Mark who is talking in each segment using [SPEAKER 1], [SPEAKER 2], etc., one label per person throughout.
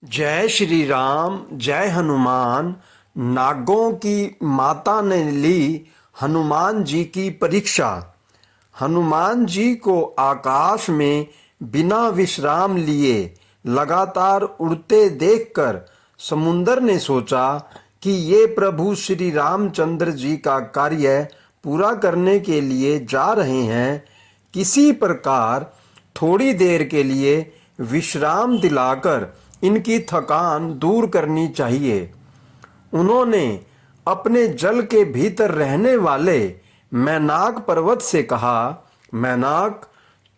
[SPEAKER 1] जय श्री राम। जय हनुमान। नागों की माता ने ली हनुमान जी की परीक्षा। हनुमान जी को आकाश में बिना विश्राम लिए लगातार उड़ते देखकर समुंदर ने सोचा कि ये प्रभु श्री रामचंद्र जी का कार्य पूरा करने के लिए जा रहे हैं। किसी प्रकार थोड़ी देर के लिए विश्राम दिलाकर इनकी थकान दूर करनी चाहिए। उन्होंने अपने जल के भीतर रहने वाले मैनाक पर्वत से कहा, मैनाक,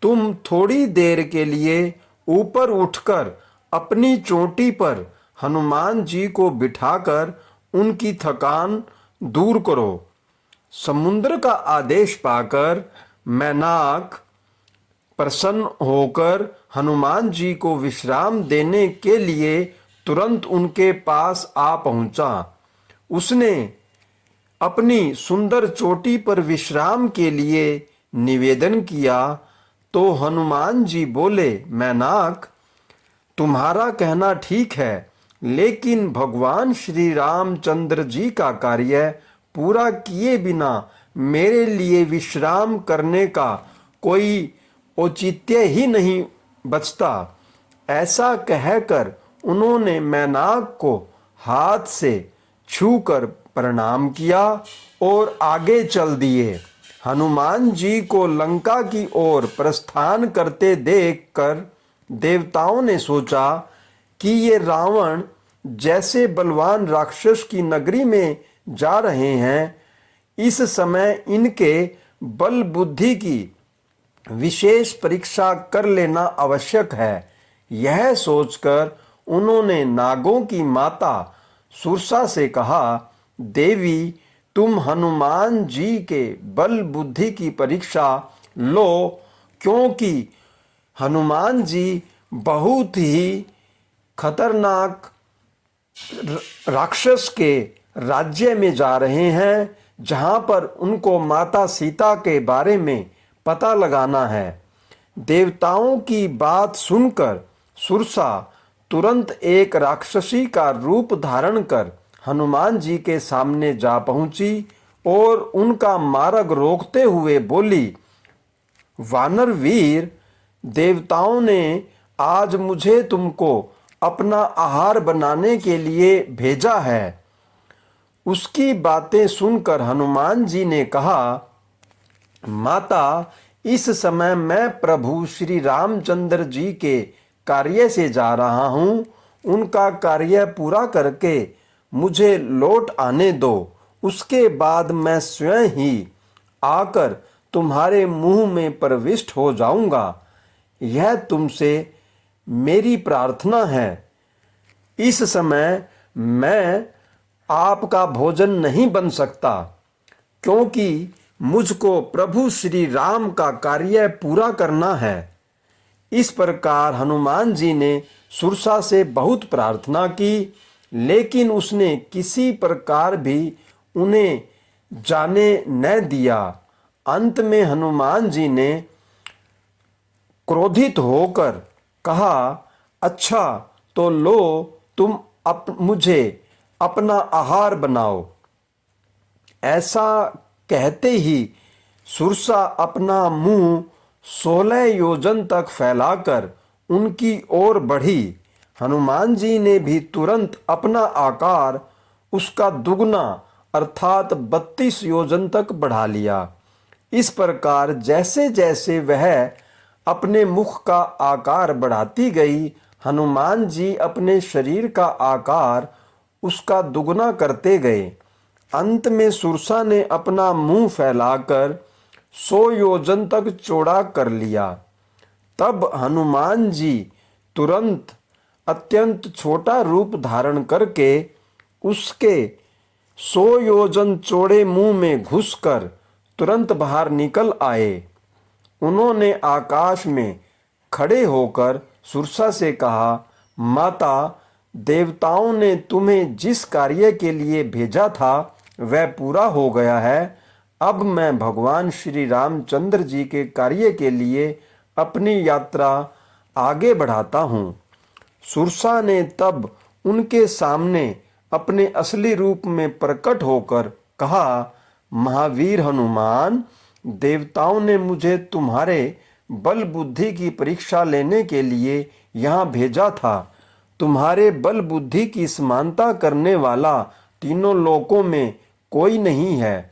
[SPEAKER 1] तुम थोड़ी देर के लिए ऊपर उठकर अपनी चोटी पर हनुमान जी को बिठाकर उनकी थकान दूर करो। समुद्र का आदेश पाकर मैनाक प्रसन्न होकर हनुमान जी को विश्राम देने के लिए तुरंत उनके पास आ पहुंचा। उसने अपनी सुंदर चोटी पर विश्राम के लिए निवेदन किया तो हनुमान जी बोले, मैनाक, तुम्हारा कहना ठीक है, लेकिन भगवान श्री रामचंद्र जी का कार्य पूरा किए बिना मेरे लिए विश्राम करने का कोई औचित्य ही नहीं बचता। ऐसा कहकर उन्होंने मैनाक को हाथ से छूकर प्रणाम किया और आगे चल दिए। हनुमान जी को लंका की ओर प्रस्थान करते देखकर देवताओं ने सोचा कि ये रावण जैसे बलवान राक्षस की नगरी में जा रहे हैं, इस समय इनके बल बुद्धि की विशेष परीक्षा कर लेना आवश्यक है। यह सोचकर उन्होंने नागों की माता सुरसा से कहा, देवी, तुम हनुमान जी के बल बुद्धि की परीक्षा लो, क्योंकि हनुमान जी बहुत ही खतरनाक राक्षस के राज्य में जा रहे हैं, जहां पर उनको माता सीता के बारे में पता लगाना है। देवताओं की बात सुनकर सुरसा तुरंत एक राक्षसी का रूप धारण कर हनुमान जी के सामने जा पहुंची और उनका मार्ग रोकते हुए बोली, वानर वीर, देवताओं ने आज मुझे तुमको अपना आहार बनाने के लिए भेजा है। उसकी बातें सुनकर हनुमान जी ने कहा, माता, इस समय मैं प्रभु श्री रामचंद्र जी के कार्य से जा रहा हूँ। उनका कार्य पूरा करके मुझे लौट आने दो। उसके बाद मैं स्वयं ही आकर तुम्हारे मुंह में प्रविष्ट हो जाऊंगा। यह तुमसे मेरी प्रार्थना है। इस समय मैं आपका भोजन नहीं बन सकता, क्योंकि मुझको प्रभु श्री राम का कार्य पूरा करना है। इस प्रकार हनुमान जी ने सुरसा से बहुत प्रार्थना की, लेकिन उसने किसी प्रकार भी उन्हें जाने न दिया। अंत में हनुमान जी ने क्रोधित होकर कहा, अच्छा तो लो, तुम मुझे अपना आहार बनाओ। ऐसा कहते ही सुरसा अपना मुंह 16 योजन तक फैलाकर उनकी ओर बढ़ी। हनुमान जी ने भी तुरंत अपना आकार उसका दुगना अर्थात 32 योजन तक बढ़ा लिया। इस प्रकार जैसे जैसे वह अपने मुख का आकार बढ़ाती गई, हनुमान जी अपने शरीर का आकार उसका दुगना करते गए। अंत में सुरसा ने अपना मुंह फैलाकर 100 योजन तक चौड़ा कर लिया। तब हनुमान जी तुरंत अत्यंत छोटा रूप धारण करके उसके 100 योजन चौड़े मुंह में घुसकर तुरंत बाहर निकल आए। उन्होंने आकाश में खड़े होकर सुरसा से कहा, माता, देवताओं ने तुम्हें जिस कार्य के लिए भेजा था वह पूरा हो गया है। अब मैं भगवान श्री रामचंद्र जी के कार्य के लिए अपनी यात्रा आगे बढ़ाता हूँ। सुरसा ने तब उनके सामने अपने असली रूप में प्रकट होकर कहा, महावीर हनुमान, देवताओं ने मुझे तुम्हारे बल बुद्धि की परीक्षा लेने के लिए यहाँ भेजा था। तुम्हारे बल बुद्धि की समानता करने वाला तीनों लोकों में कोई नहीं है।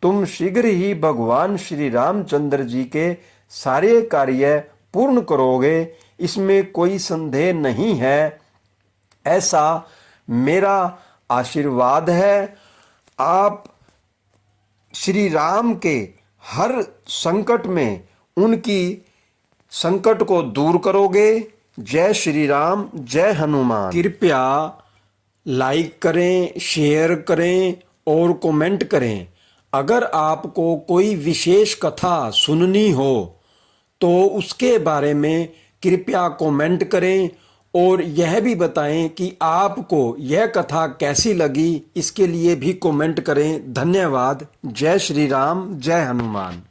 [SPEAKER 1] तुम शीघ्र ही भगवान श्री रामचंद्र जी के सारे कार्य पूर्ण करोगे, इसमें कोई संदेह नहीं है। ऐसा मेरा आशीर्वाद है। आप श्री राम के हर संकट में उनकी संकट को दूर करोगे। जय श्री राम, जय हनुमान। कृपया लाइक करें, शेयर करें और कमेंट करें। अगर आपको कोई विशेष कथा सुननी हो तो उसके बारे में कृपया कमेंट करें और यह भी बताएं कि आपको यह कथा कैसी लगी। इसके लिए भी कमेंट करें। धन्यवाद। जय श्री राम, जय हनुमान।